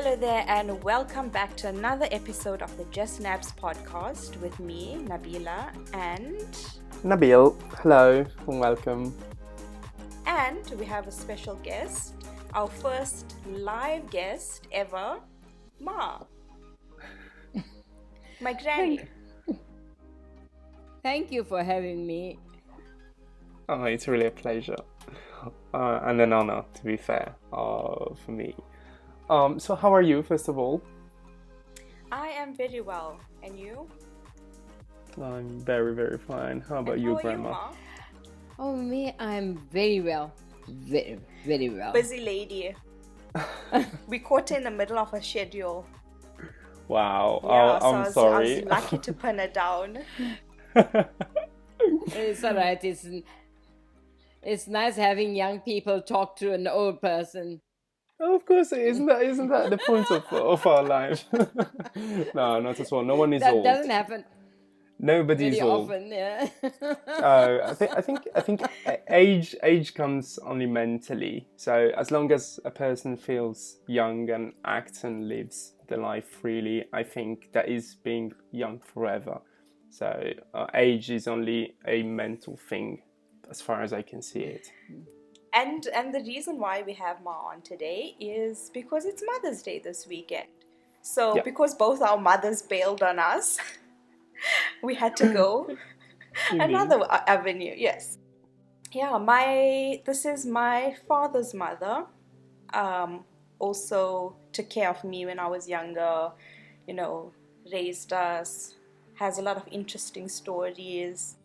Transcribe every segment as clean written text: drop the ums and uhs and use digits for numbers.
Hello there, and welcome back to another episode of the JustNabz podcast with me, Nabeela, and Nabil. Hello and welcome. And we have a special guest, our first live guest ever, Ma, my granny. Thank you for having me. Oh, it's really a pleasure and an honor, to be fair, for me. So how are you, first of all? I am very well, and you? I'm very, very fine. How about you, Grandma? You, Ma? Oh, me, I'm very well. Very, very well. Busy lady. We caught her in the middle of her schedule. Wow. Yeah, I'm sorry. I was lucky to pin her down. It's all right. It's nice having young people talk to an old person. Of course, isn't that the point of our life? No, not at all. No one is That old. doesn't happen Nobody's very old. often. Yeah. I think age comes only mentally. So as long as a person feels young and acts and lives the life freely, I think that is being young forever. So age is only a mental thing, as far as I can see it. And the reason why we have Ma on today is because it's Mother's Day this weekend. So Yeah. because both our mothers bailed on us, we had to go another avenue. Yes. Yeah, this is my father's mother. Also took care of me when I was younger, raised us, has a lot of interesting stories.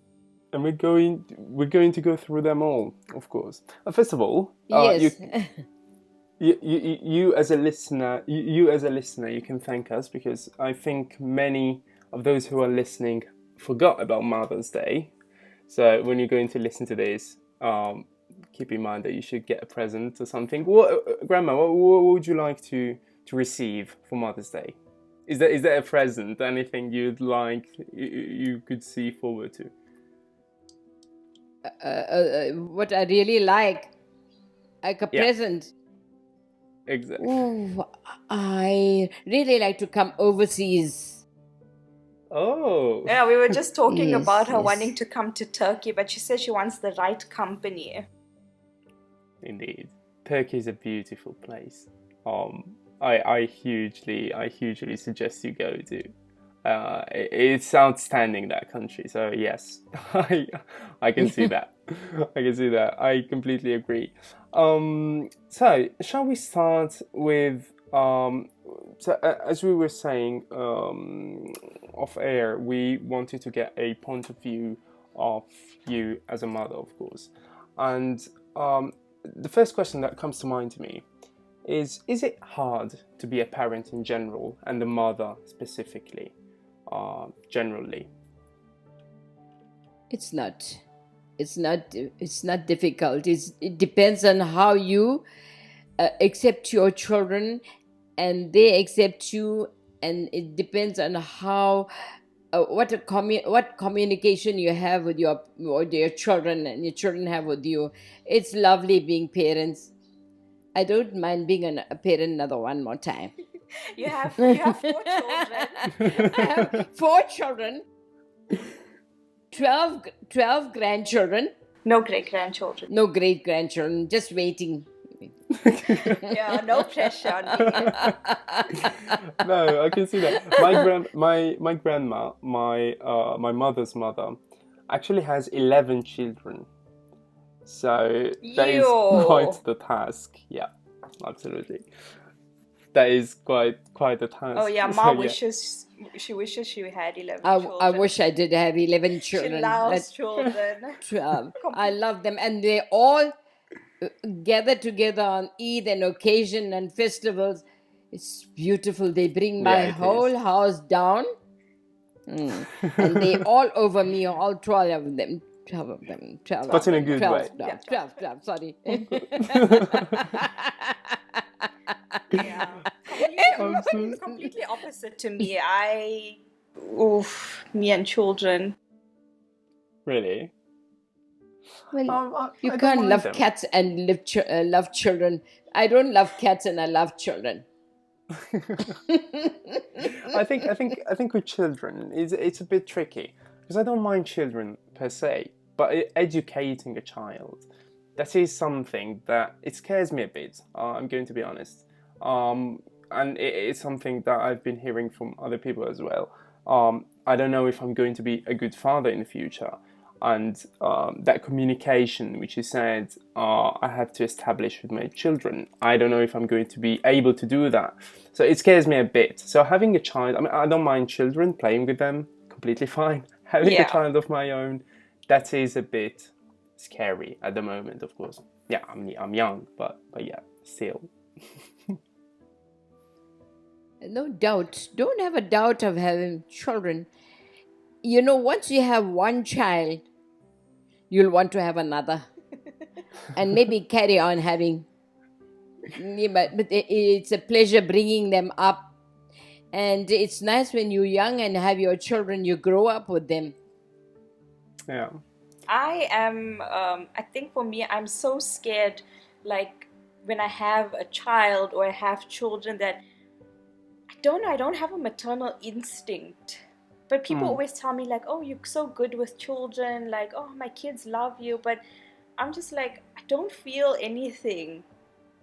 And we're going to go through them all, of course. First of all, Yes. you as a listener, you can thank us, because I think many of those who are listening forgot about Mother's Day. So when you're going to listen to this, keep in mind that you should get a present or something. Grandma, what would you like to receive for Mother's Day? Is there a present? Anything you'd like? You could see forward to? What I really like a present. Exactly. Ooh, I really like to come overseas. Oh. Yeah, we were just talking Yes, about her yes. wanting to come to Turkey, but she said she wants the right company. Indeed, Turkey is a beautiful place. I hugely suggest you go to. It's outstanding, that country. So yes, I can see that. I can see that. I completely agree. So shall we start with as we were saying off air, we wanted to get a point of view of you as a mother, of course, and the first question that comes to mind to me is it hard to be a parent in general, and a mother specifically? Generally, It's not difficult. It depends on how you accept your children and they accept you, and it depends on how what communication you have with your children and your children have with you. It's lovely being parents. I don't mind being a parent another one more time. You have 4 children. I have 4 children, 12 grandchildren, No great-grandchildren. no great grandchildren, just waiting. Yeah, no pressure on me. no, I can see that. My grandma, my mother's mother, actually has 11 children. So that is quite the task. Yeah, absolutely. That is quite a task. Oh yeah, Ma wishes she had 11 children. I wish I did have 11 children. She loves children. 12. I love them, and they all gather together on Eid and occasion and festivals. It's beautiful. They bring my whole house down, and they all over me, all 12 of them. 12 of them. 12 But in a good way. 12, sorry. Yeah. Completely opposite to me. Me and children. Really? Well, you I can't don't love mind them. cats and love children. I don't love cats and I love children. I think with children, it's a bit tricky because I don't mind children per se, but educating a child, that is something that it scares me a bit. I'm going to be honest, and it's something that I've been hearing from other people as well. I don't know if I'm going to be a good father in the future, and that communication, which you said, I have to establish with my children. I don't know if I'm going to be able to do that. So it scares me a bit. So having a child, I mean, I don't mind children, playing with them, completely fine. Having a Yeah. child of my own, that is a bit scary at the moment, of course. Yeah, I'm young, but yeah, still. No doubt. Don't have a doubt of having children. You know, once you have one child, you'll want to have another. And maybe carry on having. Yeah, but it's a pleasure bringing them up. And it's nice when you're young and have your children, you grow up with them. Yeah. I think for me, I'm so scared, like when I have a child or I have children, that I don't have a maternal instinct. But people always tell me, like, oh, you're so good with children, like, oh, my kids love you. But I'm just like, I don't feel anything.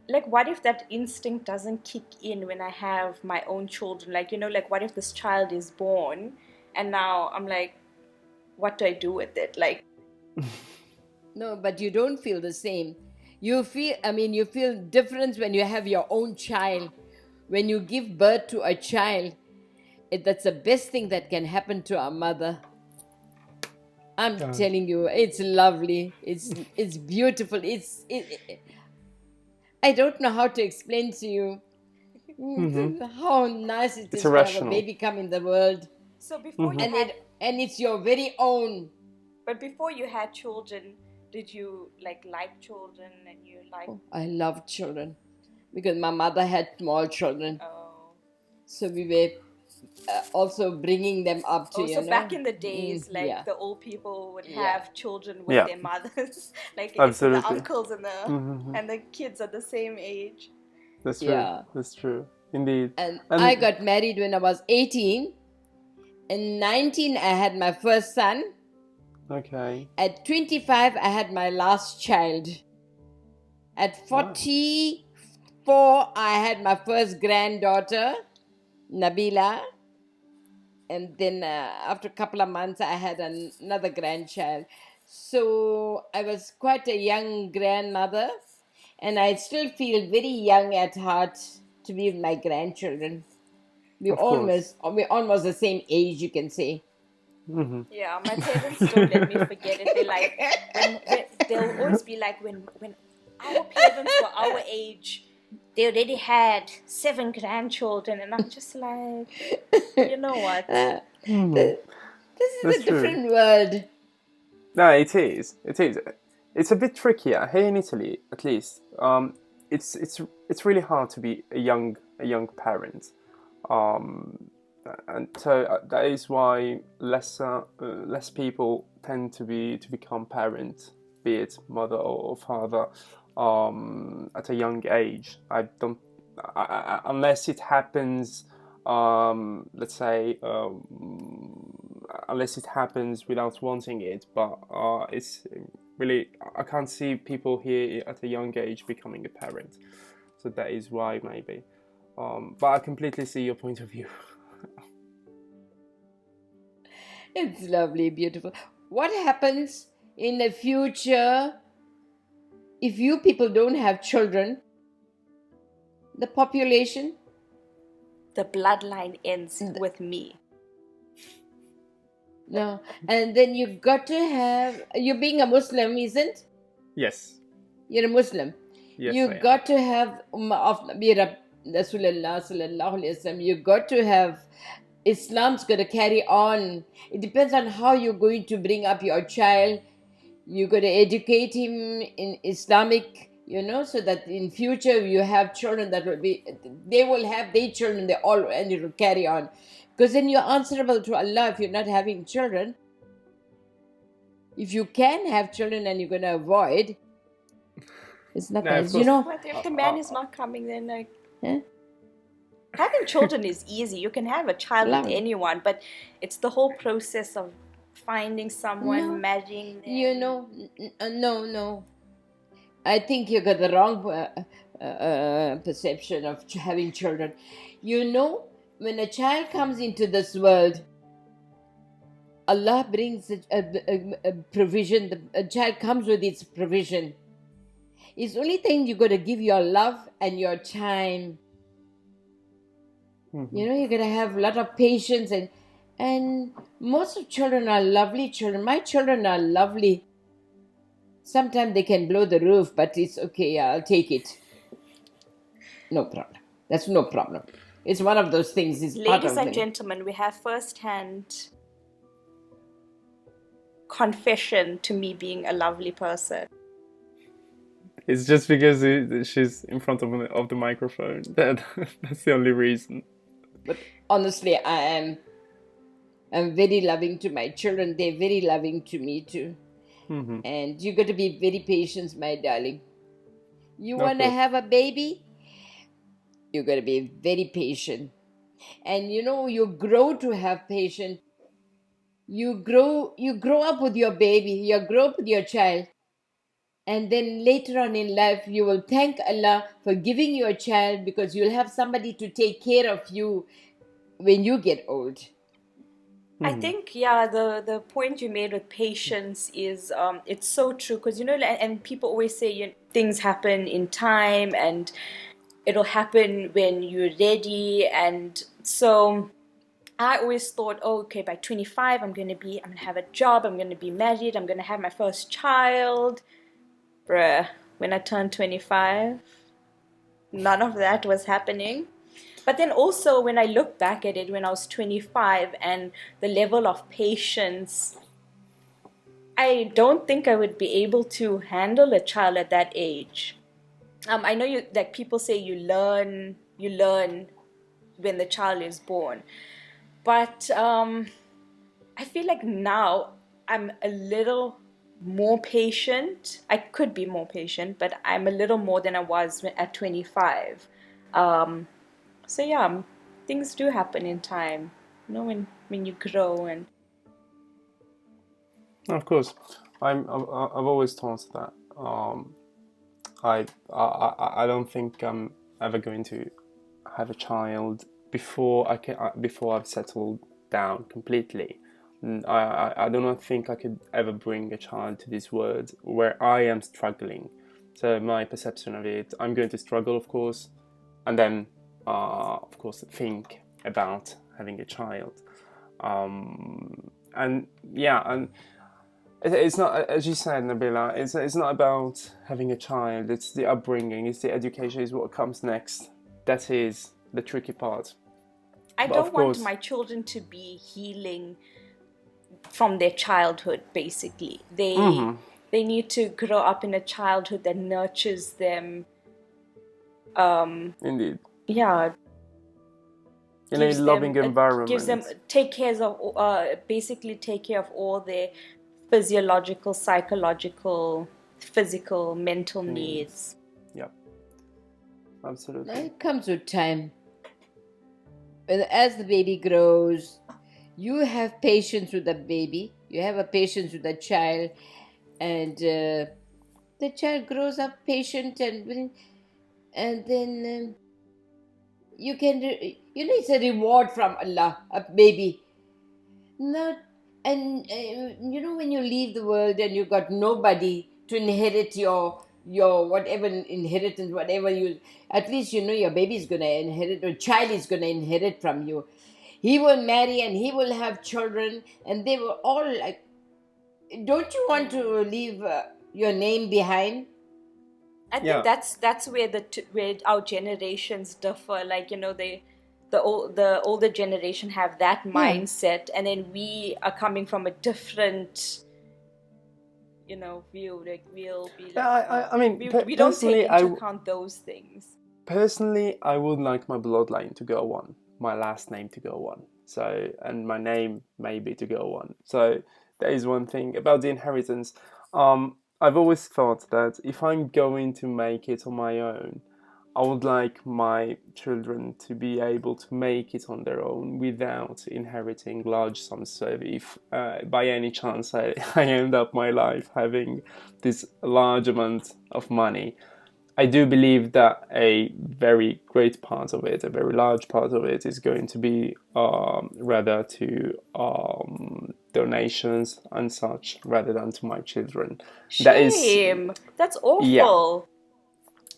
Like, what if that instinct doesn't kick in when I have my own children? Like, like, what if this child is born and now I'm like, what do I do with it? Like, No, but you don't feel the same. You feel difference when you have your own child. When you give birth to a child, that's the best thing that can happen to a mother. I'm telling you, it's lovely. It's beautiful. I don't know how to explain to you how nice it is to have a irrational. baby come in the world. so before you And had, and it's your very own. but before you had children, did you like children and you like? Oh, I love children because my mother had small children, Oh, so we were also bringing them up to so back in the days, like yeah. the old people would Yeah. have children with Yeah. their mothers, like Absolutely. the uncles and the kids are the same age. That's true. Yeah. That's true. Indeed. And I got married when I was 18. In 19, I had my first son. Okay. At 25, I had my last child. At 44, I had my first granddaughter, Nabeela. And then after a couple of months, I had another grandchild. So I was quite a young grandmother. And I still feel very young at heart to be with my grandchildren. We're almost the same age, you can say. Mm-hmm. Yeah, my parents don't let me forget it. They're like, when they'll always be like, when our parents were our age, they already had 7 grandchildren, and I'm just like, you know what? This is That's a different world. No, it is. It is. It's a bit trickier here in Italy, at least. It's really hard to be a young parent, and so that is why less people tend to become parents, be it mother or father, at a young age. Unless it happens, let's say, unless it happens without wanting it, but it's really, I can't see people here at a young age becoming a parent, so that is why maybe, but I completely see your point of view. It's lovely, beautiful. What happens in the future if you people don't have children? The population? The bloodline ends with me. No. And then you got to have, you being a Muslim, isn't? Yes. You're a Muslim. Yes, You got to have of Nabi Rasulullah sallallahu alaihi wasallam. You got to have, Islam's going to carry on. It depends on how you're going to bring up your child. You got to educate him in Islamic, so that in future you have children they will have their children, and it will carry on. Because then you're answerable to Allah if you're not having children. If you can have children and you're going to avoid, it's not nice. What if the man is not coming then? Like, Having children is easy. You can have a child with Lovely. anyone, but it's the whole process of finding someone, No, marrying them. you know, no. I think you got the wrong perception of having children. You know, when a child comes into this world, Allah brings a provision. A child comes with its provision. It's the only thing you got to give your love and your time. You know, you got to have a lot of patience, and most of children are lovely children. My children are lovely. Sometimes they can blow the roof, but it's okay. I'll take it. No problem. That's no problem. It's one of those things. It's part Ladies of and me. gentlemen, we have first-hand confession to me being a lovely person. It's just because she's in front of the microphone. That's the only reason. But honestly, I'm very loving to my children. They're very loving to me too. And you got to be very patient, my darling. You Of want to course. have a baby? You got to be very patient. And you know, you grow to have patience. You grow up with your baby. You grow up with your child. And then later on in life, you will thank Allah for giving you a child, because you'll have somebody to take care of you when you get old. I think, yeah, the point you made with patience is it's so true, because you know, and people always say, you know, things happen in time and it'll happen when you're ready, and so I always thought, oh, okay, by 25 I'm gonna have a job, I'm gonna be married, I'm gonna have my first child. Bruh, when I turned 25, none of that was happening. But then also, when I look back at it when I was 25 and the level of patience, I don't think I would be able to handle a child at that age. I know you, like people say, you learn when the child is born, but I feel like now I'm a little more patient. I could be more patient, but I'm a little more than I was at 25. So yeah, things do happen in time. You know, when you grow and Of course, I've always thought that I don't think I'm ever going to have a child before I've settled down completely. I do not think I could ever bring a child to this world where I am struggling. So my perception of it, I'm going to struggle, of course, and then of course think about having a child. And yeah, and it's not, as you said, Nabeela, it's not about having a child, it's the upbringing, it's the education, is what comes next. That is the tricky part. I But don't of want course, my children to be healing from their childhood. Basically, they need to grow up in a childhood that nurtures them. indeed, Yeah, in a loving gives them environment. basically take care of all their physiological, psychological, physical, mental needs. Yep, Now absolutely. it comes with time. As the baby grows, you have patience with the baby. You have a patience with the child, and the child grows up patient, and then you can, you know, it's a reward from Allah, a baby. Not, and you know, when you leave the world and you got nobody to inherit your whatever inheritance, whatever you, at least you know your baby is gonna inherit, or child is gonna inherit from you. He will marry and he will have children, and they will all like. Don't you want to leave your name behind? I think Yeah, that's where where our generations differ. Like, you know, the older generation have that Yeah. mindset, and then we are coming from a different, you know, view. Like we'll be like, I mean, we don't take personally, into account those things. I would like my bloodline to go on, my last name to go on. So, and my name maybe to go on. So, that is one thing about the inheritance. I've always thought that if I'm going to make it on my own, I would like my children to be able to make it on their own without inheriting large sums. So if by any chance I end up my life having this large amount of money, I do believe that a very great part of it, a very large part of it, is going to be rather to donations and such, rather than to my children. That is, Shame. That's yeah. awful.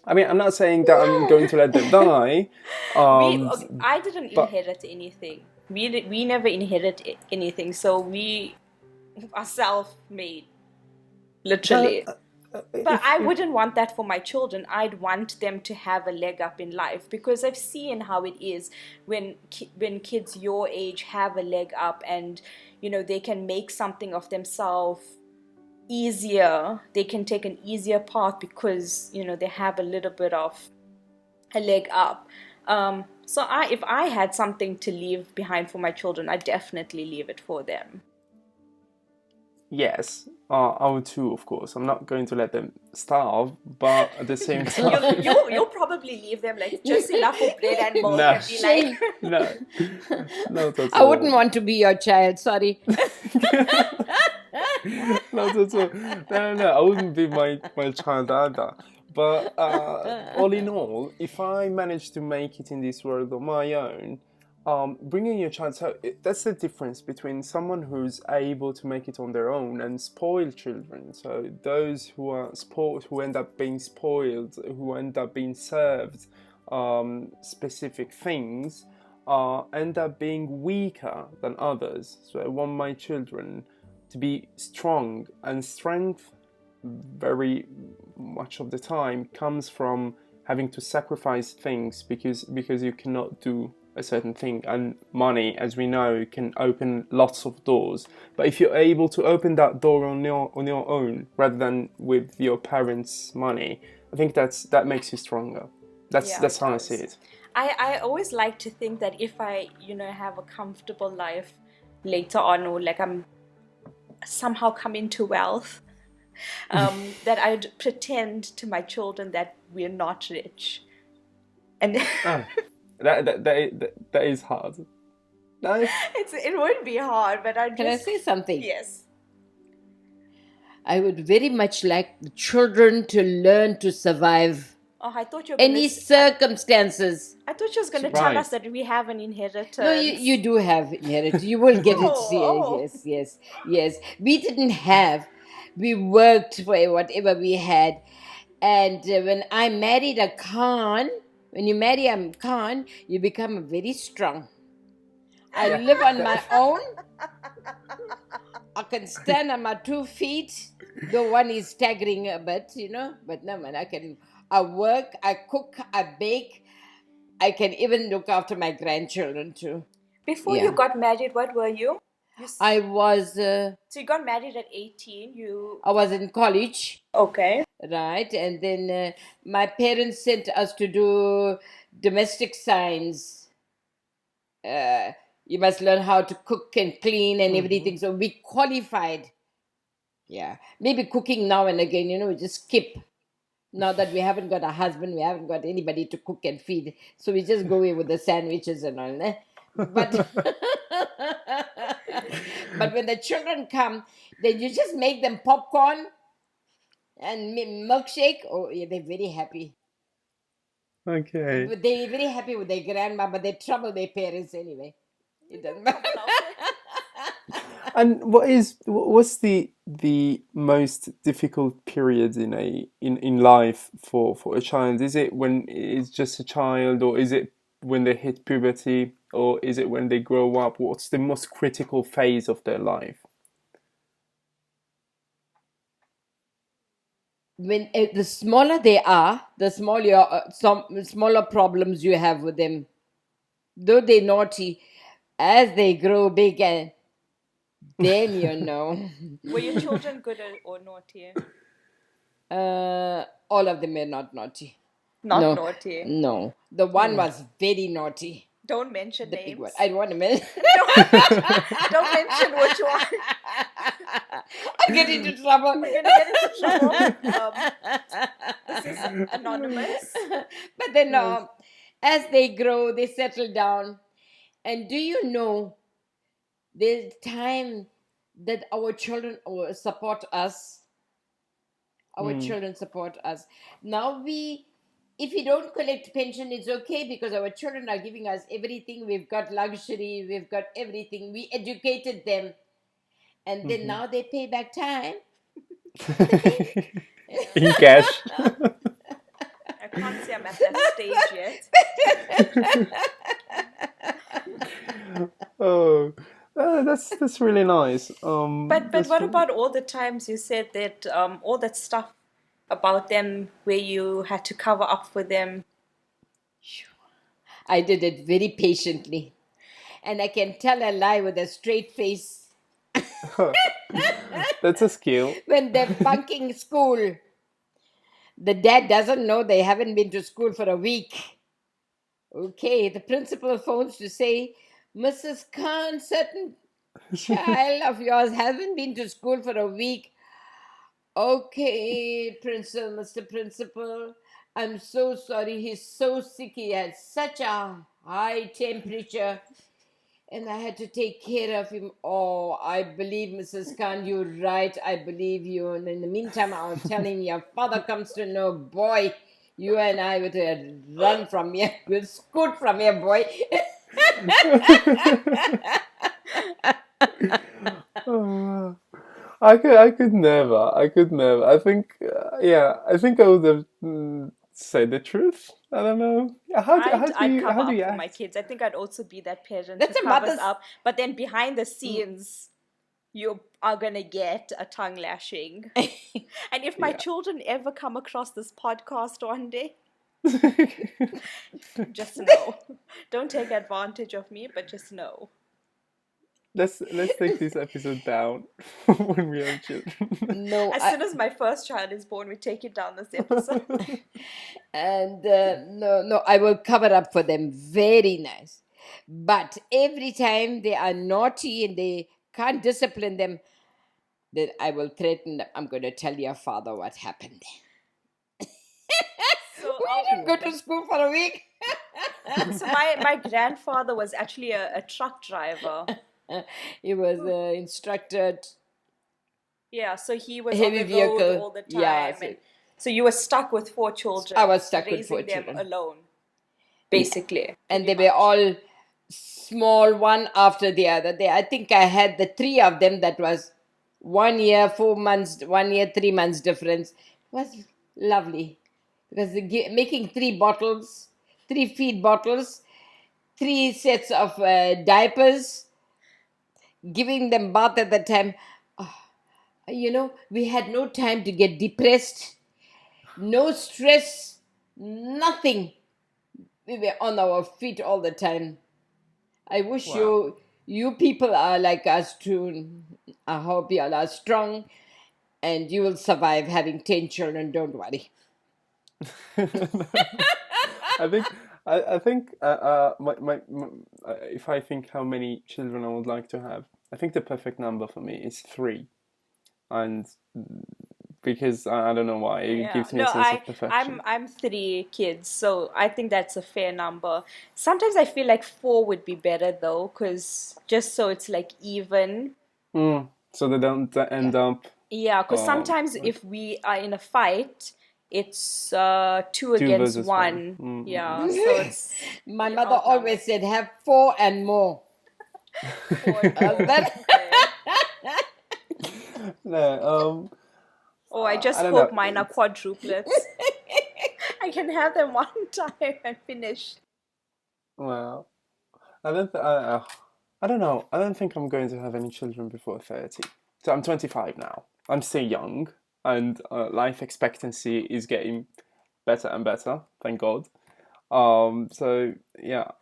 I mean, I'm not saying that I'm going to let them die. I didn't But inherit anything. We never inherit anything, so we are self-made, literally. But I wouldn't want that for my children. I'd want them to have a leg up in life, because I've seen how it is when kids your age have a leg up, and they can make something of themselves easier. They can take an easier path because they have a little bit of a leg up. So if I had something to leave behind for my children, I'd definitely leave it for them. yes, I would too, of course. I'm not going to let them starve, but at the same time, You'll probably leave them like just enough for bread and milk, No. and be like, no, not at I all. wouldn't want to be your child. Sorry. Not at all. No, I wouldn't be my child either. But all in all, if I manage to make it in this world on my own, bringing your child, that's the difference between someone who's able to make it on their own and spoiled children. So those who are spoiled, who end up being spoiled, who end up being served specific things, end up being weaker than others. So I want my children to be strong, and strength very much of the time comes from having to sacrifice things because you cannot do a certain thing, and money, as we know, can open lots of doors. But if you're able to open that door on your own rather than with your parents' money, I think that makes you stronger. That's how I see it. I always like to think that if I have a comfortable life later on, or like I'm somehow come into wealth, that I'd pretend to my children that we're not rich, and that is hard. No? it wouldn't be hard, but Can I say something? Yes. I would very much like the children to learn to survive Oh, I thought you were any circumstances. I thought you was going to tell us that we have an inheritance. No, you do have inheritance. You will get it. Yes. We didn't have. We worked for whatever we had. And when I married a Khan, when you marry a Khan, you become very strong. I live on my own. I can stand on my 2 feet. Though one is staggering a bit, But no, man, I work, I cook, I bake. I can even look after my grandchildren too. Before you got married, what were you? I was... so you got married at 18. I was in college. Okay. Right. And then my parents sent us to do domestic science. You must learn how to cook and clean and everything. So we qualified. Yeah. Maybe cooking now and again, we just skip. Now that we haven't got a husband, we haven't got anybody to cook and feed. So we just go away with the sandwiches and all. But but when the children come, then you just make them popcorn and milkshake. Oh, yeah, they're very happy. Okay. But they're very happy with their grandma, but they trouble their parents anyway. It doesn't matter. And what's the most difficult period in life for a child? Is it when it's just a child, or is it when they hit puberty, or is it when they grow up? What's the most critical phase of their life? When the smaller they are, the smaller problems you have with them. Though they're naughty, as they grow big, and then Were your children good or naughty? All of them are not naughty. Not naughty. No, the one was very naughty. Don't mention The names. big one. I don't want to mention. Don't mention which one. I'll get into trouble. We're gonna get into trouble. This is Anonymous. But then as they grow, they settle down. And do you know, there's time that our children support us. Our children support us. Now if we don't collect pension, it's okay because our children are giving us everything. We've got luxury, we've got everything. We educated them. And then now they pay back time. In cash. I can't say I'm at that stage yet. Oh, that's really nice. But what about all the times you said that all that stuff about them where you had to cover up for them? I did it very patiently. And I can tell a lie with a straight face. That's a skill. When they're bunking school, the dad doesn't know they haven't been to school for a week. Okay, the principal phones to say, Mrs. Khan, certain child of yours hasn't been to school for a week. Okay, Mr. Principal, I'm so sorry. He's so sick. He had such a high temperature. And I had to take care of him. Oh, I believe, Mrs. Khan, you're right. I believe you. And in the meantime, I'll tell him your father comes to know, boy, you and I would run from here. We'll scoot from here, boy. Oh, I could never. I think, I think I would have said the truth. I don't know. I'd cover up for act? my kids. I think I'd also be that parent That's who a covers mother's- up. But then behind the scenes, you are going to get a tongue lashing. And if my children ever come across this podcast one day, just know. Don't take advantage of me, but just know. Let's take this episode down when we have children. No, As soon as my first child is born, we take it down this episode. and no, I will cover up for them. Very nice. But every time they are naughty and they can't discipline them, then I will threaten them. I'm going to tell your father what happened. So We didn't go to school for a week. So my grandfather was actually a truck driver. He was instructed. Yeah, so he was Heavy on the road vehicle. all the time. Yeah, and so you were stuck with 4 children. I was stuck with raising 4 them children. alone, basically. And they were all small, one after the other. I think I had the 3 of them. That was 1 year, 4 months, 1 year, 3 months difference. It was lovely because making 3 bottles, 3 feed bottles, 3 sets of diapers, giving them bath at the time. We had no time to get depressed, no stress, nothing. We were on our feet all the time. I wish you people are like us too. I hope you all are strong and you will survive having 10 children. Don't worry. I think if I think how many children I would like to have, I think the perfect number for me is 3, and because I don't know why it gives me a sense of perfection. I'm 3 kids, so I think that's a fair number. Sometimes I feel like 4 would be better though, because just so it's like even. So they don't end up. Yeah, because sometimes if we are in a fight, it's 2 against 1. Yeah, so it's. My mother always said, have 4 and more. 4 No, I just hope mine are quadruplets. I can have them one time and finish. Well, I don't know. I don't think I'm going to have any children before 30. So I'm 25 now. I'm still young, and life expectancy is getting better and better, thank God. So yeah,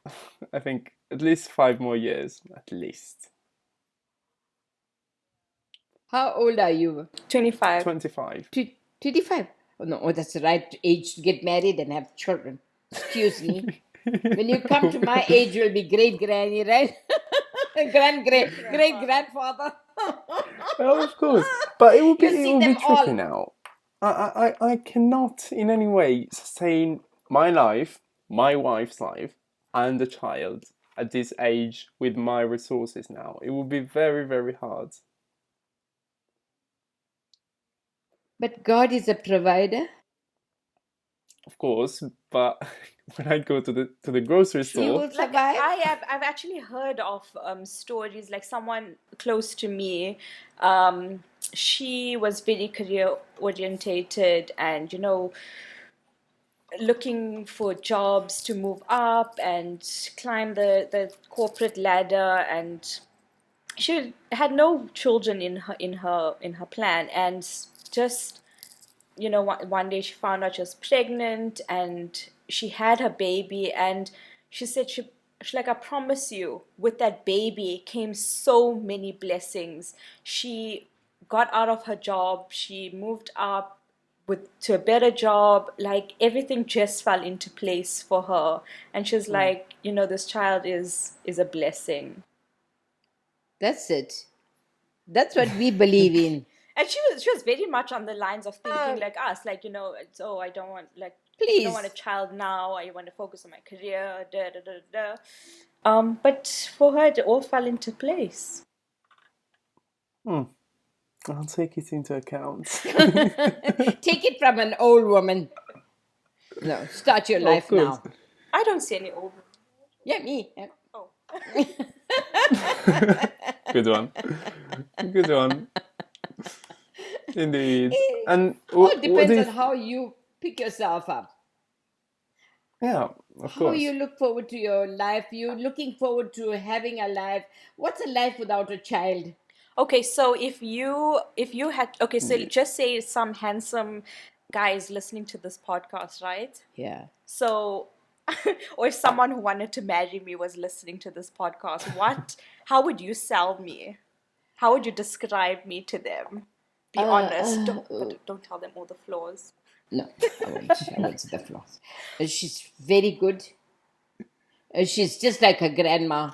I think at least 5 more years, at least. How old are you? 25. 25. 25. Oh, no, that's the right age to get married and have children. Excuse me. When you come to my age, you'll be great granny, right? Great grandfather. Well, of course, but it will be You see tricky them all. now. I cannot in any way sustain my life, my wife's life, and a child at this age with my resources now. It would be very, very hard. But God is a provider. Of course, but when I go to the grocery You store, will survive. I've actually heard of stories like someone close to me. She was very career orientated and looking for jobs to move up and climb the corporate ladder, and she had no children in her plan, and just one day she found out she was pregnant and she had her baby, and she said she like, I promise you, with that baby came so many blessings. She got out of her job, she moved up to a better job, like everything just fell into place for her, and she's like, this child is a blessing. That's it. That's what we believe in. And she was very much on the lines of thinking like us, like, I don't want, like, I Please. don't want a child now. I want to focus on my career. Da, da, da, da. But for her, it all fell into place. I'll take it into account. Take it from an old woman. No, start your life course. now. I don't see any old. Yeah, me. Yeah. Oh. Good one. Good one. Indeed. And All depends on how you pick yourself up. Yeah, of How course. you look forward to your life. You're looking forward to having a life. What's a life without a child? Okay, so if you had, okay, so just say some handsome guy is listening to this podcast, right? Yeah. So, or if someone who wanted to marry me was listening to this podcast, how would you sell me? How would you describe me to them? Be honest. Don't tell them all the flaws. No, I won't. I won't see the flaws. She's very good. She's just like her grandma.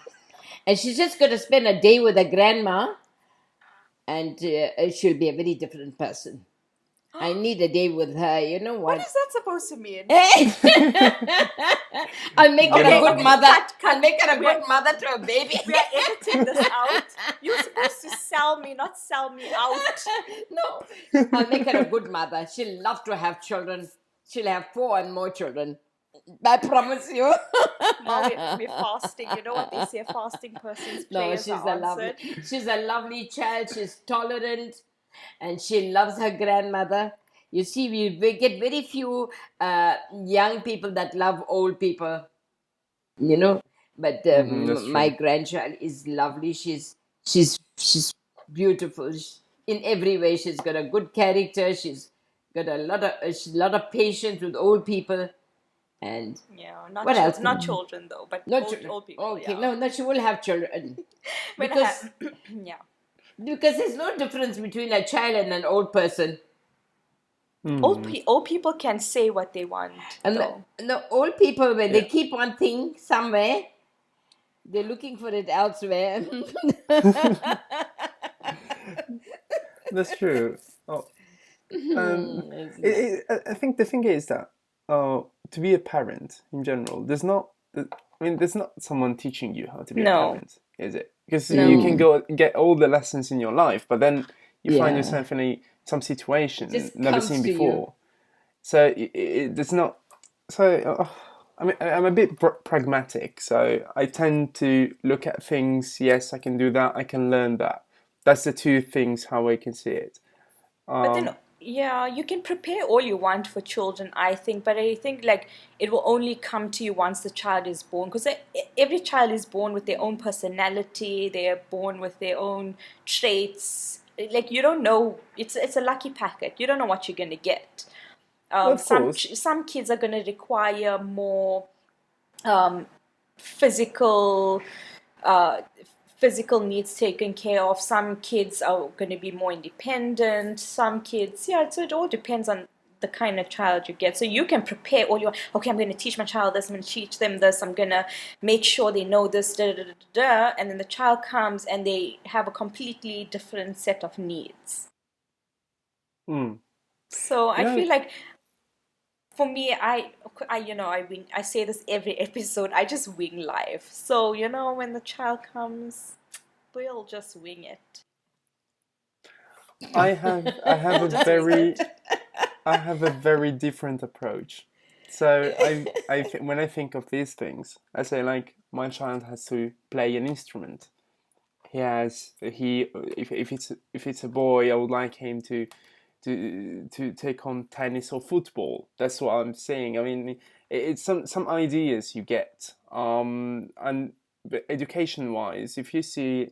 And she's just going to spend a day with her grandma, and she'll be a very different person. I need a day with her. You know what? What is that supposed to mean? I'll make her a good mother. cut. I'll make her a good mother to a baby. We are editing this out. You're supposed to sell me, not sell me out. No, I'll make her a good mother. She'll love to have children. She'll have 4 and more children. I promise you. Now we're fasting. You know what they say? A fasting person's prayers are answered. She's a lovely child. She's tolerant, and she loves her grandmother. You see, we get very few young people that love old people. But my grandchild is lovely. She's beautiful. In every way, she's got a good character. She's got a lot of patience with old people. And what else? Not children though, but old people. Okay, yeah. no, she will have children. Because there's no difference between a child and an old person. Old people can say what they want. And the old people, when they keep one thing somewhere, they're looking for it elsewhere. That's true. I think the thing is that to be a parent in general, there's not someone teaching you how to be a parent, is it? Because you can go get all the lessons in your life, but then you find yourself in some situation never seen before. So there's not. So I'm a bit pragmatic. So I tend to look at things. Yes, I can do that. I can learn that. That's the two things how I can see it. But then, you can prepare all you want for children, I think. But I think like it will only come to you once the child is born, because every child is born with their own personality. They are born with their own traits. Like you don't know. It's a lucky packet. You don't know what you're gonna get. Some kids are gonna require more physical needs taken care of. Some kids are going to be more independent. Some kids, so it all depends on the kind of child you get. So you can prepare all your, okay, I'm going to teach my child this, I'm going to teach them this, I'm going to make sure they know this, and then the child comes and they have a completely different set of needs. So You I know, feel like for me, I wing. I say this every episode. I just wing life. So when the child comes, we'll just wing it. I have We'll a just wing very it. I have a very different approach. So when I think of these things, I say like my child has to play an instrument. He if it's a boy, I would like him to take on tennis or football. That's what I'm saying. I mean, it's some ideas you get. And but education wise, if you see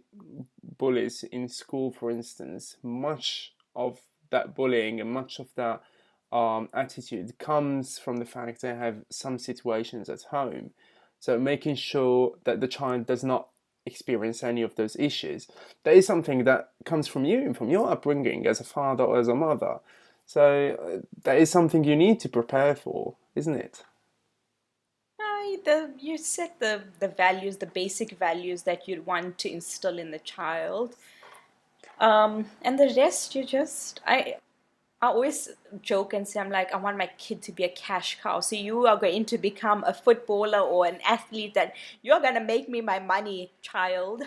bullies in school, for instance, much of that bullying and much of that attitude comes from the fact they have some situations at home. So making sure that the child does not experience any of those issues, that is something that comes from you and from your upbringing as a father or as a mother. So that is something you need to prepare for, isn't it? You set the values, the basic values that you want to instill in the child. And the rest, I always joke and say, I'm like, I want my kid to be a cash cow. So you are going to become a footballer or an athlete, that you're going to make me my money, child.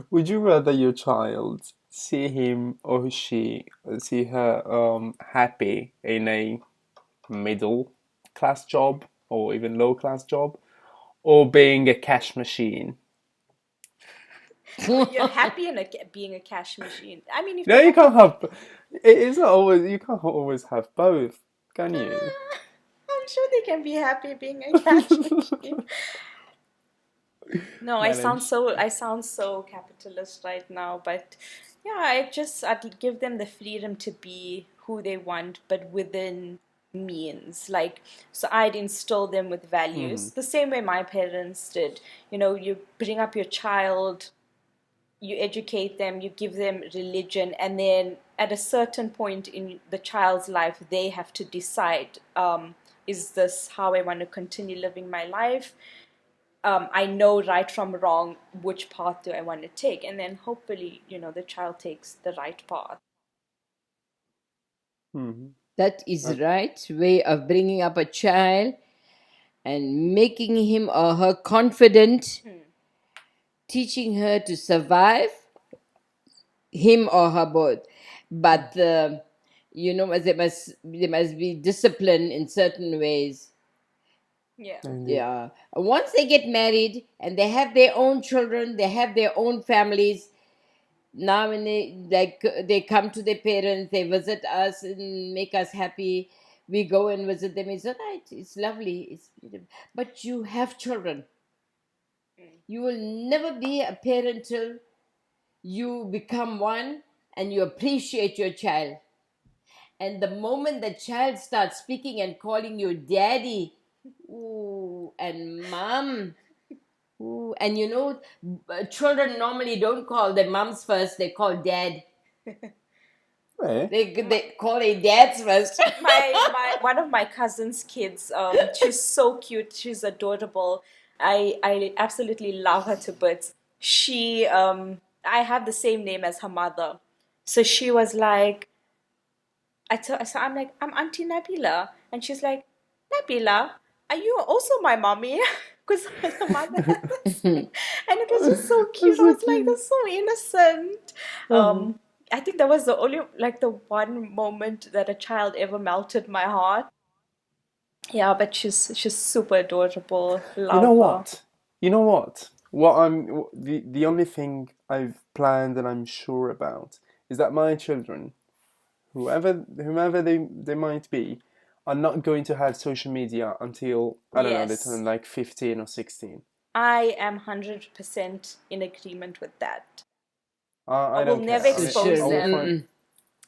Would you rather your child see him or she see her happy in a middle class job or even low class job, or being a cash machine? Well, you're happy in being a cash machine. I mean, if No, they you have to can't pay. have. It is not always. You can't always have both, can you? I'm sure they can be happy being a cash machine. No, Manage. I sound so capitalist right now, but yeah, I'd give them the freedom to be who they want, but within means. Like, so I'd instill them with Hmm. values the same way my parents did. You bring up your child, you educate them, you give them religion, and then at a certain point in the child's life, they have to decide, is this how I want to continue living my life? I know right from wrong, which path do I want to take? And then hopefully, the child takes the right path. Hmm. That is Uh, right way of bringing up a child and making him or her confident, teaching her to survive, him or her both. But there must be discipline in certain ways. Yeah. Indeed. Yeah. Once they get married and they have their own children, they have their own families. Now when they come to their parents, they visit us and make us happy. We go and visit them. It's all right. It's lovely. It's beautiful. But you have children. You will never be a parent till you become one and you appreciate your child. And the moment the child starts speaking and calling you daddy, ooh, and mom, ooh, and children normally don't call their moms first, they call dad. Eh? They call their dads first. My one of my cousin's kids, she's so cute, she's adorable. I absolutely love her to bits. I have the same name as her mother. So she was like, so I'm like, I'm Auntie Nabeela. And she's like, Nabeela, are you also my mommy? Because her mother had the same. And it was just so cute. That's I so was like, cute. that's so innocent. Uh-huh. I think that was the only, like, the one moment that a child ever melted my heart. Yeah, but she's super adorable. You know Love her. what? You know what? The only thing I've planned and I'm sure about is that my children, whomever they might be, are not going to have social media until I don't know they turn Yes, like 15 or 16. I am 100% in agreement with that. I I will don't never care. So expose sure. them. Mm-mm.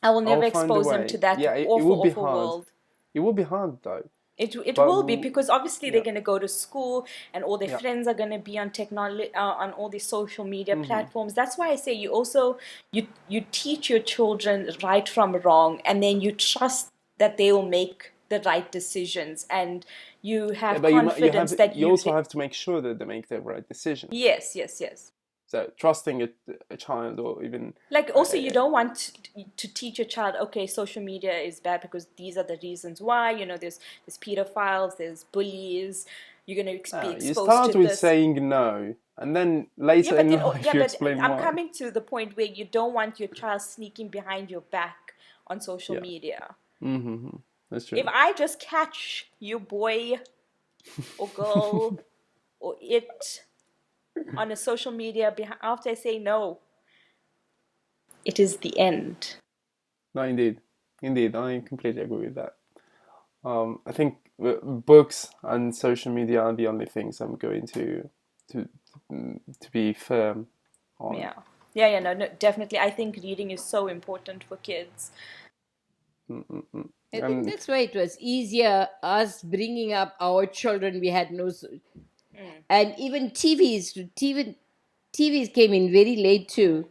I will I will never find a expose them way. to that Yeah, it will awful, be awful hard. world. It will be hard though. It But will be, because obviously they're yeah, going to go to school and all their yeah. friends are going to be on technology, on all these social media Hmm. platforms. That's why I say you teach your children right from wrong, and then you trust that they will make the right decisions, and you Yeah, have but confidence that you also have to make sure that they make the right decisions. yes, yes, yes. So trusting a child, or even Like, also, you don't want to teach your child, okay, social media is bad because these are the reasons why. You know, there's pedophiles, there's bullies. You're going to be you exposed start to with this. saying no, and then Yeah, later but in then, life yeah, you but explain I'm why. coming to the point where you don't want your child sneaking behind your back on social Yeah. media. Mm-hmm. That's If true. I just catch you, boy or girl or it on a social media after I say no, it is the end. No, indeed, I completely agree with that. I think books and social media are the only things I'm going to to be firm on. Yeah. Yeah, no, definitely. I think reading is so important for kids. Mm-mm-mm. I think And that's why it was easier us bringing up our children. We had no, and even TVs came in very late too.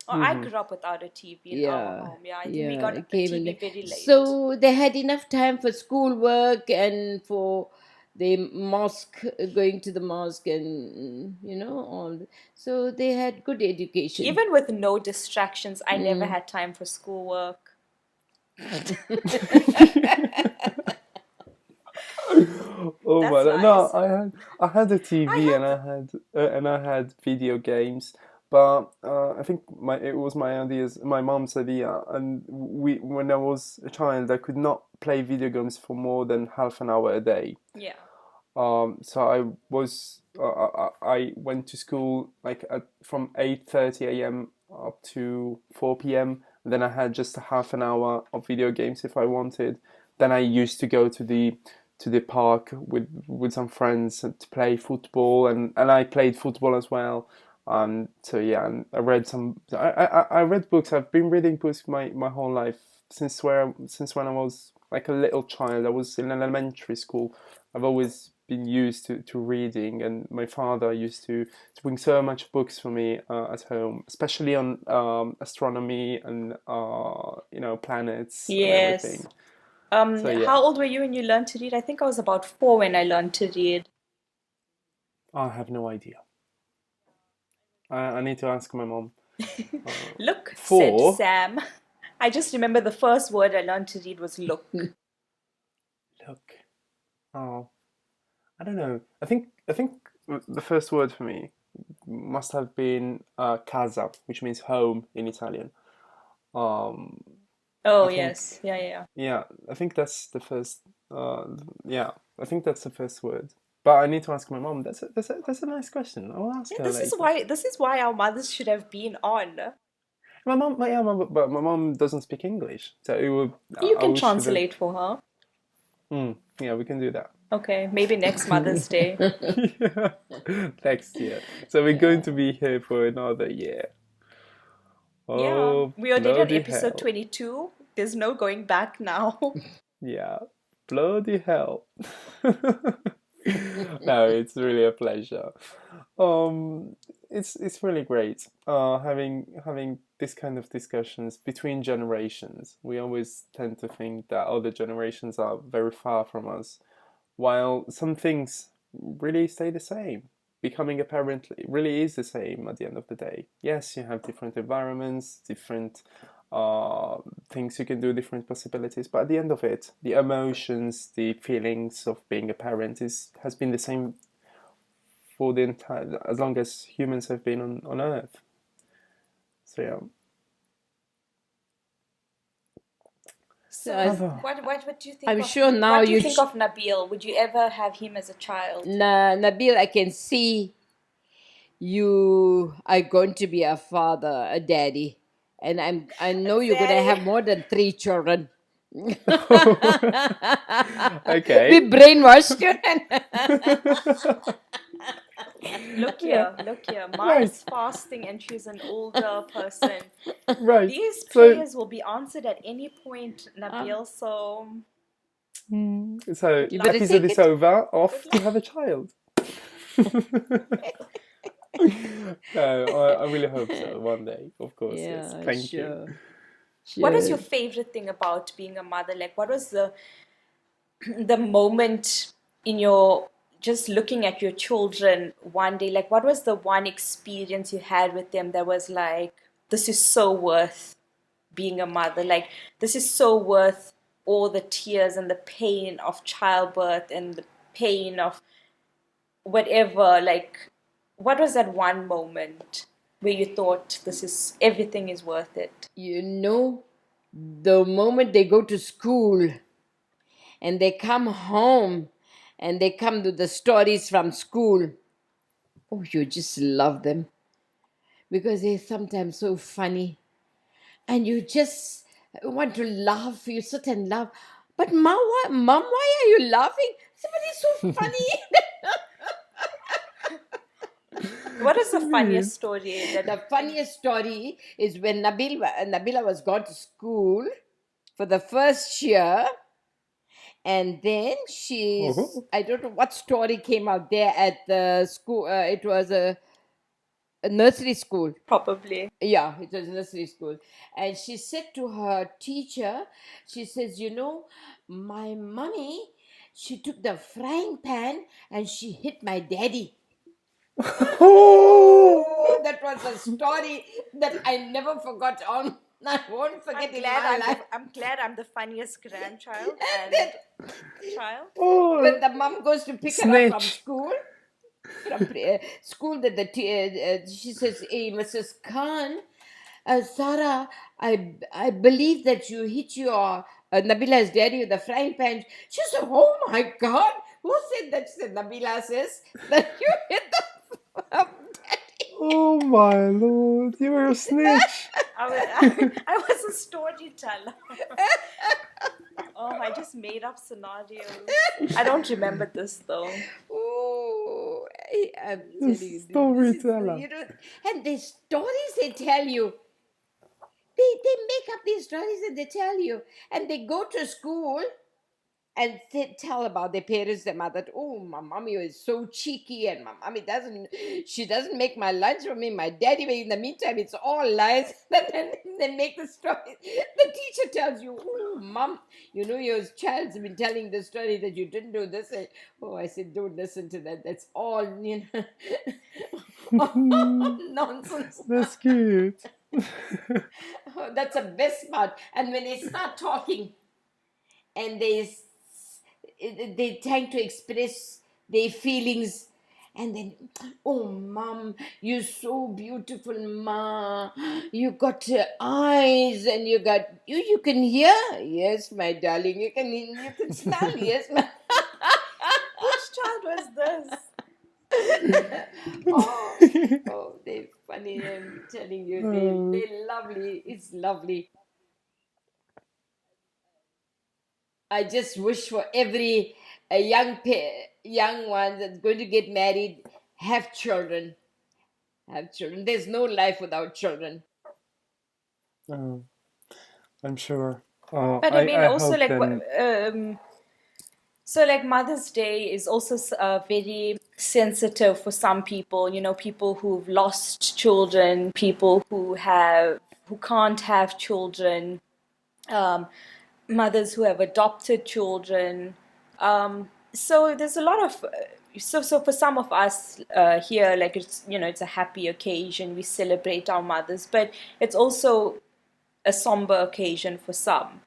Oh, I grew up without a TV in our Yeah, home. Yeah, I think we yeah, got it a came in TV there. very late. So they had enough time for schoolwork and for the mosque, going to the mosque, and all. So they had good education. Even with no distractions, I never Mm. had time for schoolwork. oh That's my god, no, lies. I had a I TV, and had I had video games, but I think it was my mom's idea, and when I was a child, I could not play video games for more than half an hour a day. yeah. So I went to school like from 8:30 a.m. up to 4 p.m. Then I had just a half an hour of video games if I wanted. Then I used to go to the park with some friends to play football, and I played football as well. So yeah, and I read I read books. I've been reading books my whole life since when I was like a little child. I was in elementary school. I've always been used to reading, and my father used to bring so much books for me at home, especially on astronomy and planets and Yes. everything. So yeah, How old were you when you learned to read? I think I was about 4 when I learned to read. I have no idea. I need to ask my mom. Look, said Four. Sam. I just remember the first word I learned to read was look. Look. Oh, I don't know. I think the first word for me must have been casa, which means home in Italian. Um, Oh, I think yes. Yeah, yeah, yeah. yeah, I think that's the first. Uh, yeah, I think that's the first word. But I need to ask my mom. That's a nice question. I'll ask Yeah, her this is later. why this is why our mothers should have been on. My mom, yeah, but my mom doesn't speak English, so it would. You I can should have. translate for her. Yeah, we can do that. Okay, maybe next Mother's Day. Yeah, next year. So we're going Yeah. to be here for another year. Yeah, Oh, we already on bloody episode hell. 22. There's no going back now. Yeah, bloody hell. No, it's really a pleasure. Um, it's really great. Having this kind of discussions between generations. We always tend to think that other generations are very far from us, while some things really stay the same. Becoming a parent really is the same at the end of the day. Yes, you have different environments, different uh, things you can do, different possibilities, but at the end of it, the emotions, the feelings of being a parent has been the same for the entire as long as humans have been on Earth. So yeah. So I, So, what do you think I'm of sure now what do you think of Nabil? Would you ever have him as a child? Nabil, I can see you are going to be a father, a daddy, and I know you're going to Daddy. have more than 3 children. We Okay. brainwashed you. Yeah. Look here. Ma Right. is fasting and she's an older person. Right. These So prayers will be answered at any point, Nabil. So, so good You better luck. say episode is it. over. Good Off to luck. have a child. No, I really hope so one day. Of course, yes. Yeah, Thank you. sure. What was Sure. your favorite thing about being a mother? Like, what was the moment in your just looking at your children one day, like what was the one experience you had with them that was like, this is so worth being a mother, like this is so worth all the tears and the pain of childbirth and the pain of whatever, like what was that one moment where you thought this is everything is worth it? You know, the moment they go to school and they come home and they come to the stories from school, oh, you just love them because they're sometimes so funny and you just want to laugh. You sit and laugh. But mom, why are you laughing? Somebody's so funny. What is the funniest story The that funniest story is when Nabeela was gone to school for the first year, and then I don't know what story came out there at the school. It was a nursery school. probably Yeah, it was a nursery school. And she said to her teacher, she says, my mommy, she took the frying pan and she hit my daddy. Oh, that was a story that I never forgot on. I won't forget in my life. I'm glad I'm the funniest grandchild And and then child. when the mom goes to pick her up from Snitch. school, that she says, "Hey, Mrs. Khan, Sarah, I believe that you hit your Nabila's daddy with the frying pan." She said, "Oh my God, who said that?" She said, "Nabila says that you hit the daddy." Oh my lord, you were a snitch. I was a storyteller. Oh, I just made up scenarios. I don't remember this though. Oh, I'm A telling you, this is, storyteller. and the stories they tell you, they make up these stories and they tell you, and they go to school and they tell about their parents, their mother. Oh, my mommy is so cheeky, and my mommy doesn't make my lunch for me. My daddy, but in the meantime, it's all lies. Then they make the story. The teacher tells you, "Oh, mom, your child's been telling the story that you didn't do this." And, oh, I said, don't listen to that. That's all, nonsense. That's cute. Oh, that's the best part. And when they start talking, and they tend to express their feelings, and then, "Oh, mom, you're so beautiful, ma. You got eyes, and you can hear." "Yes, my darling. You can smell." "Yes, ma." Which child was this? Oh, they're funny. I'm telling you, they're lovely. It's lovely. I just wish for every young one that's going to get married, have children. Have children. There's no life without children. Oh, I'm sure. But I mean, I also hope like then. so like Mother's Day is also very sensitive for some people. People who've lost children, people who can't have children, mothers who have adopted children. So there's a lot of so for some of us here, like it's a happy occasion. We celebrate our mothers, but it's also a somber occasion for some.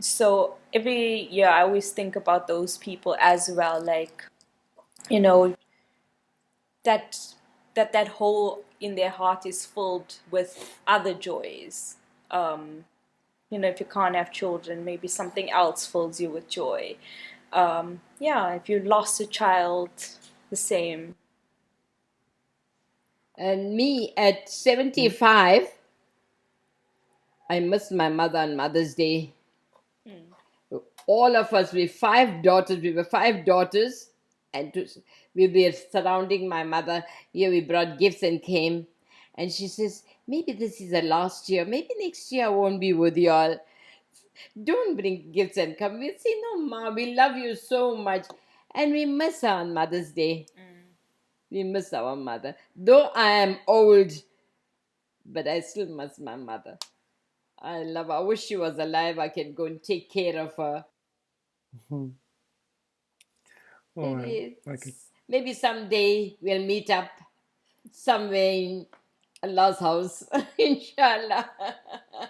So every year I always think about those people as well, like you know that that hole in their heart is filled with other joys. If you can't have children, maybe something else fills you with joy. Yeah, if you lost a child, the same. And me at 75, I missed my mother on Mother's Day. All of us, we were five daughters, and we were surrounding my mother. Here we brought gifts and came. And she says, "Maybe this is the last year. Maybe next year I won't be with you all. Don't bring gifts and come." We say, "No, Ma, we love you so much." And we miss her on Mother's Day. We miss our mother. Though I am old, but I still miss my mother. I love her. I wish she was alive. I can go and take care of her. All It right. is. Okay. Maybe someday we'll meet up somewhere in Allah's house, inshallah.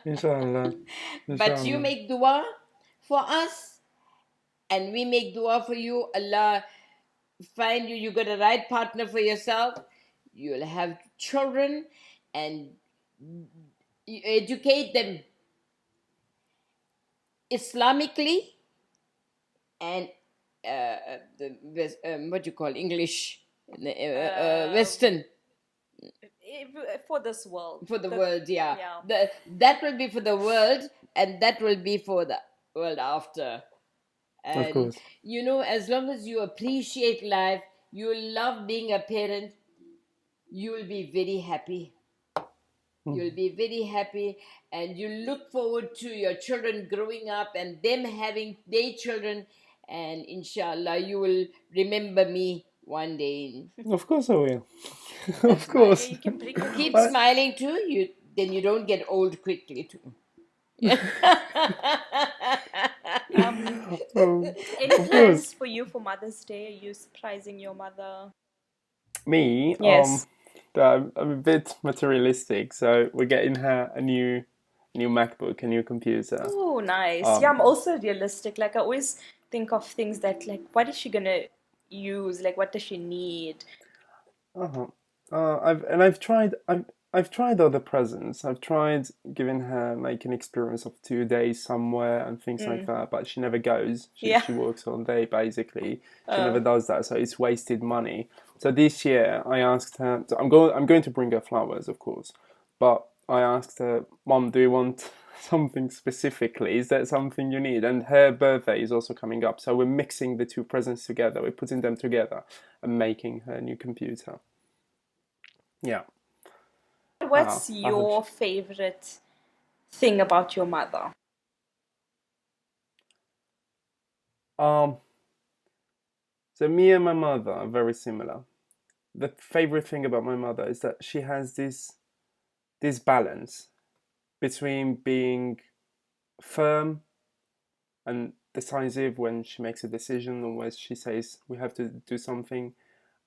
Inshallah. But you Inshallah. make dua for us, and we make dua for you. Allah find you. You got a right partner for yourself. You'll have children, and you educate them Islamically and what do you call English, Western. For this world. For the world, yeah. Yeah. That will be for the world, and that will be for the world after. Of And course. as long as you appreciate life, you love being a parent, you will be very happy. You'll be very happy, and you look forward to your children growing up and them having their children, and inshallah you will remember me one day. Of course I will. Of That's nice. course. You can bring your Keep I- smiling too, then you don't get old quickly too. Any of plans course. for you for Mother's Day? Are you surprising your mother? Me, Yes. I'm a bit materialistic, so we're getting her a new MacBook, a new computer. Oh, nice. Um, Yeah, I'm also realistic. Like I always think of things that like, what is she gonna use? Like, what does she need? uh-huh. I've tried other presents. I've tried giving her like an experience of 2 days somewhere and things like that, but she never goes. Yeah. She works all day basically. She never does that, so it's wasted money. So this year I asked her. So I'm going to bring her flowers, of course, but I asked her, Mom, do you want something specifically? Is that something you need? And her birthday is also coming up, so we're mixing the two presents together. We're putting them together and making her a new computer. Yeah. What's I hope your favorite thing about your mother? Um, so me and my mother are very similar. The favorite thing about my mother is that she has this balance between being firm and decisive when she makes a decision or when she says we have to do something,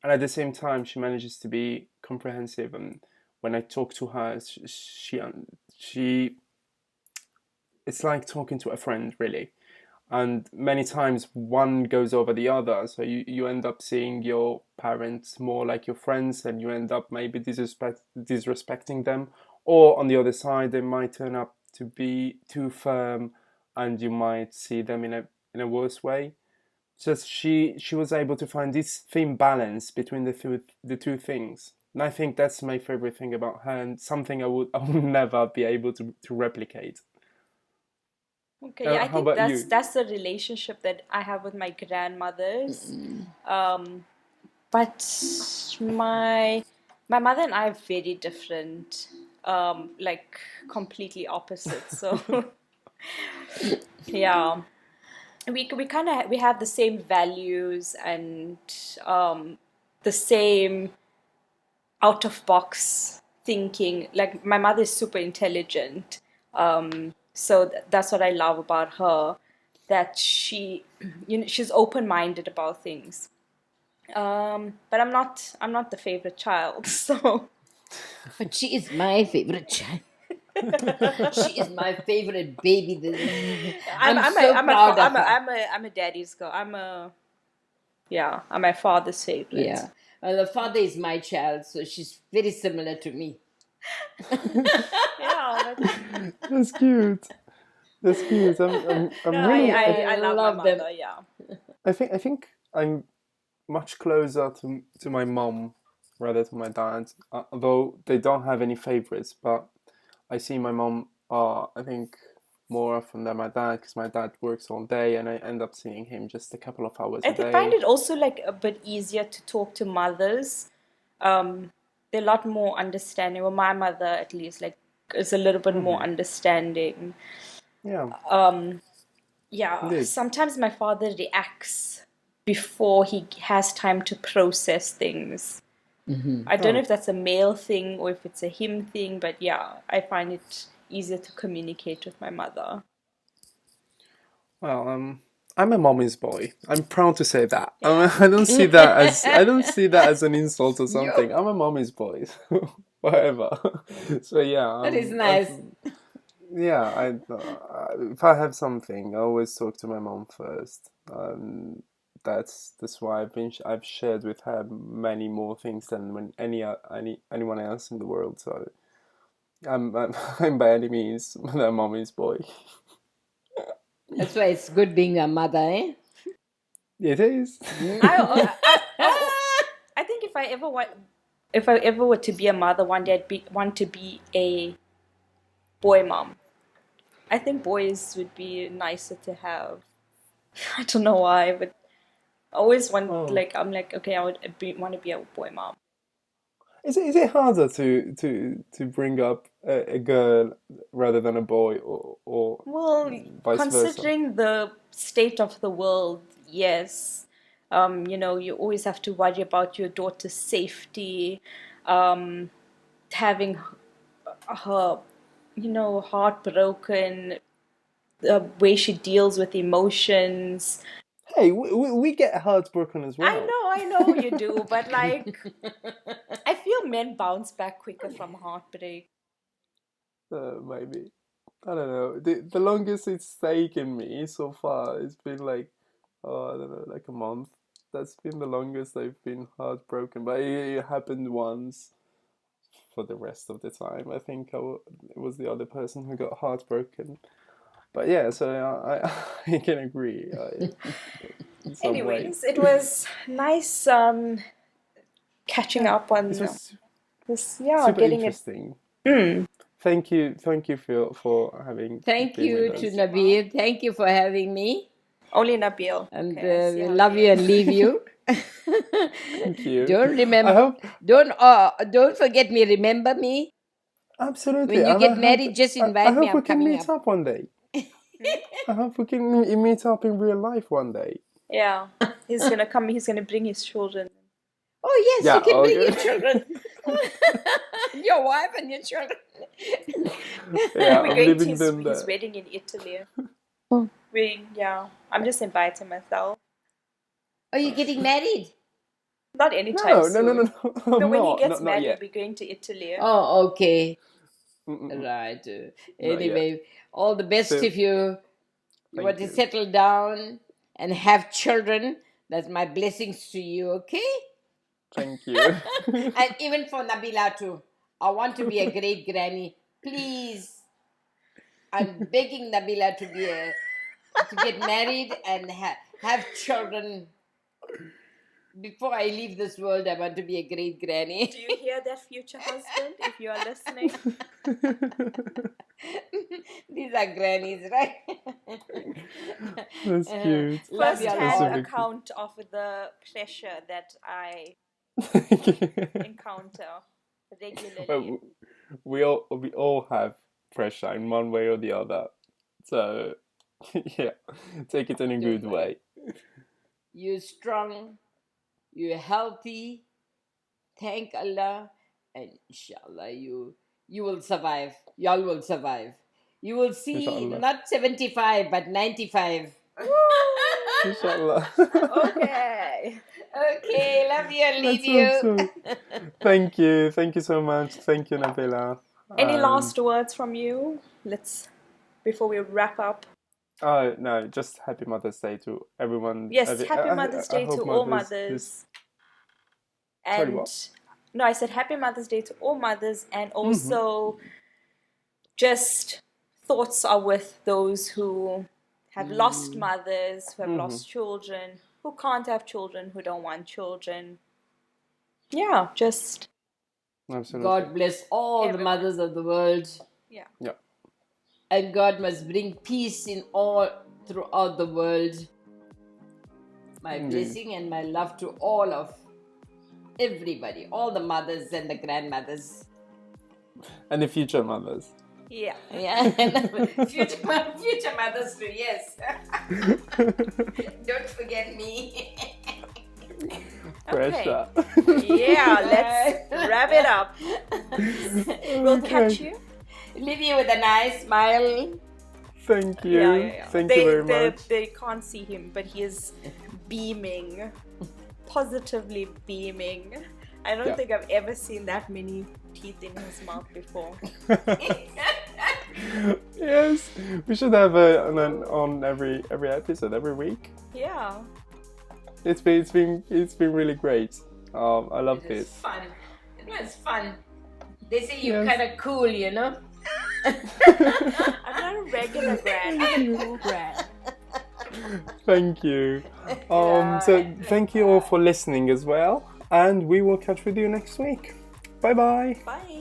and at the same time she manages to be comprehensive. And when I talk to her, she it's like talking to a friend, really. And many times one goes over the other, so you end up seeing your parents more like your friends, and you end up maybe disrespecting them, or on the other side they might turn up to be too firm, and you might see them in a worse way. So she was able to find this thin balance between the two things, and I think that's my favorite thing about her, and something I would never be able to replicate. Okay, yeah, I How think about you? that's the relationship that I have with my grandmothers. But my mother and I are very different, like completely opposite. So yeah, we kind of we have the same values and the same out of box thinking. Like my mother is super intelligent, so that's what I love about her. That she, she's open minded about things. But I'm not the favorite child, so But she is my favorite child. She is my favorite baby. I'm so proud of her. I'm a daddy's girl. I'm my father's favorite. Yeah. Well, the father is my child, so she's very similar to me. Yeah, but That's cute. That's cute. I'm no, really. I love my love them. mother. Yeah. I think I'm much closer to my mom rather to my dad. Although they don't have any favorites, but I see my mom. I think more often than my dad because my dad works all day, and I end up seeing him just a couple of hours a Find day. it also like a bit easier to talk to mothers. They're a lot more understanding. Well, my mother at least like is a little bit more understanding. Yeah, Yeah, indeed. sometimes my father reacts before he has time to process things. I don't know Oh, if that's a male thing or if it's a him thing, but yeah, I find it easier to communicate with my mother. well, I'm a mommy's boy. I'm proud to say that. I don't see that as an insult or something. I'm a mommy's boy. Whatever. So yeah, That is nice. if I have something, I always talk to my mom first. That's why I've shared with her many more things than anyone else in the world. So I'm by any means a mommy's boy. That's why it's good being a mother, eh? It is. I think if I ever were to be a mother one day, want to be a boy mom. I think boys would be nicer to have. I don't know why, but I always want I'm like, okay, I would want to be a boy mom. Is it harder to bring up a girl rather than a boy, or Well, vice considering the state of the world, yes. You always have to worry about your daughter's safety, having her, heartbroken, the way she deals with emotions. Hey, we get heartbroken as well. I know you do, but like, I feel men bounce back quicker from heartbreak. Maybe. I don't know. The longest it's taken me so far, it's been like, I don't know, like a month. That's been the longest I've been heartbroken. But it happened once. For the rest of the time, I think it was the other person who got heartbroken. But yeah, so I can agree. Anyways, it was nice catching up on this. Yeah, super getting interesting. it. Thank you for having. Thank you to Nabil. Thank you for having me. Only Nabil. And we love you and leave you. Thank you. Don't forget me. Remember me. Absolutely. When you get married, just invite me. I hope we can meet up one day. I hope we can meet up in real life one day. Yeah, he's gonna come. He's gonna bring his children. Oh yes, you can bring your children, your wife and your children. Yeah, we're going to his wedding in Italy. Oh. I'm just inviting myself. Are you getting married? Not anytime soon. No. When he gets married, we're going to Italy. Oh, okay. Right. Anyway, all the best if you want to settle down and have children. That's my blessings to you, okay? Thank you. And even for Nabeela too. I want to be a great granny. Please. I'm begging Nabeela to get married and have children. Before I leave this world, I want to be a great granny. Do you hear that, future husband, if you are listening? These are grannies, right? That's cute. First-hand account of the pressure that I encounter regularly. Well, we all have pressure in one way or the other. So, yeah, take it in a good way. You're strong. You're healthy. Thank Allah. And inshallah, you will survive. Y'all will survive. You will see inshallah. Not 75, but 95. Inshallah. Okay. Okay, love you and leave you. Thank you. Thank you so much. Thank you, Nabeela. Any last words from you? Before we wrap up. Oh, no, just Happy Mother's Day to everyone. Yes, Happy Mother's Day to all mothers. And no, I said Happy Mother's Day to all mothers, and also just thoughts are with those who have lost mothers, who have lost children, who can't have children, who don't want children. Yeah, just absolutely. God bless all the mothers of the world. Yeah. Yeah. And God must bring peace throughout the world. My blessing and my love to all of everybody, all the mothers and the grandmothers. And the future mothers. Yeah. And future mothers too, yes. Don't forget me. Pressure. Okay. Yeah, let's wrap it up. We'll catch you. Leave you with a nice smile. Thank you. Yeah. Thank you very much. They can't see him, but he is beaming, positively beaming. I don't think I've ever seen that many teeth in his mouth before. Yes, we should have on every episode every week. Yeah. It's been really great. I love this. Fun. It was fun. They say you're kind of cool, you know. I'm not a regular grad. I'm a cool grad. Thank you. So thank you all for listening as well, and we will catch with you next week. Bye bye. Bye.